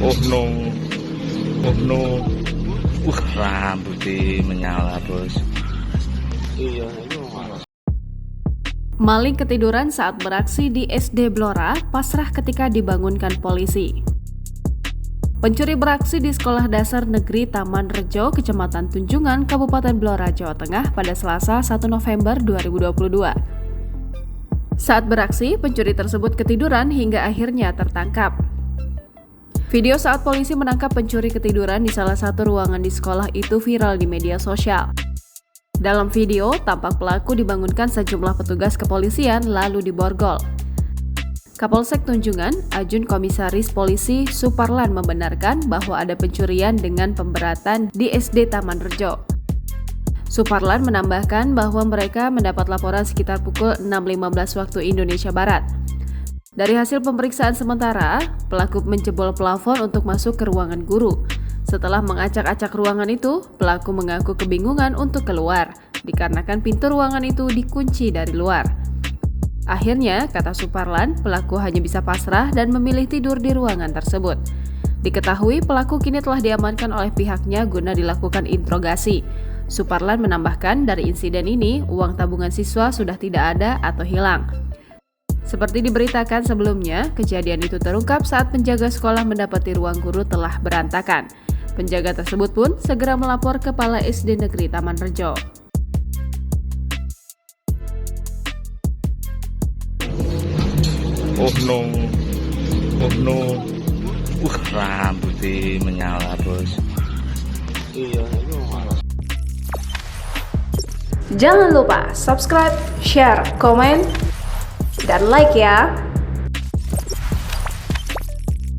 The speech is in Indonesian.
Oh no, oh no. Rambutnya menyala bos. Iya, ini malas. Maling ketiduran saat beraksi di SD Blora, pasrah ketika dibangunkan polisi. Pencuri beraksi di Sekolah Dasar Negeri Taman Rejo, Kecamatan Tunjungan, Kabupaten Blora, Jawa Tengah pada Selasa 1 November 2022. Saat beraksi, pencuri tersebut ketiduran hingga akhirnya tertangkap. Video saat polisi menangkap pencuri ketiduran di salah satu ruangan di sekolah itu viral di media sosial. Dalam video, tampak pelaku dibangunkan sejumlah petugas kepolisian lalu diborgol. Kapolsek Tunjungan, Ajun Komisaris Polisi Suparlan membenarkan bahwa ada pencurian dengan pemberatan di SD Taman Rejo. Suparlan menambahkan bahwa mereka mendapat laporan sekitar pukul 6.15 waktu Indonesia Barat. Dari hasil pemeriksaan sementara, pelaku menjebol plafon untuk masuk ke ruangan guru. Setelah mengacak-acak ruangan itu, pelaku mengaku kebingungan untuk keluar, dikarenakan pintu ruangan itu dikunci dari luar. Akhirnya, kata Suparlan, pelaku hanya bisa pasrah dan memilih tidur di ruangan tersebut. Diketahui pelaku kini telah diamankan oleh pihaknya guna dilakukan interogasi. Suparlan menambahkan dari insiden ini, uang tabungan siswa sudah tidak ada atau hilang. Seperti diberitakan sebelumnya, kejadian itu terungkap saat penjaga sekolah mendapati ruang guru telah berantakan. Penjaga tersebut pun segera melapor Kepala SD Negeri Taman Rejo. Oh no, oh no. Rambutnya menyala bos. Iya, ini malas. Jangan lupa subscribe, share, komen, dan like ya!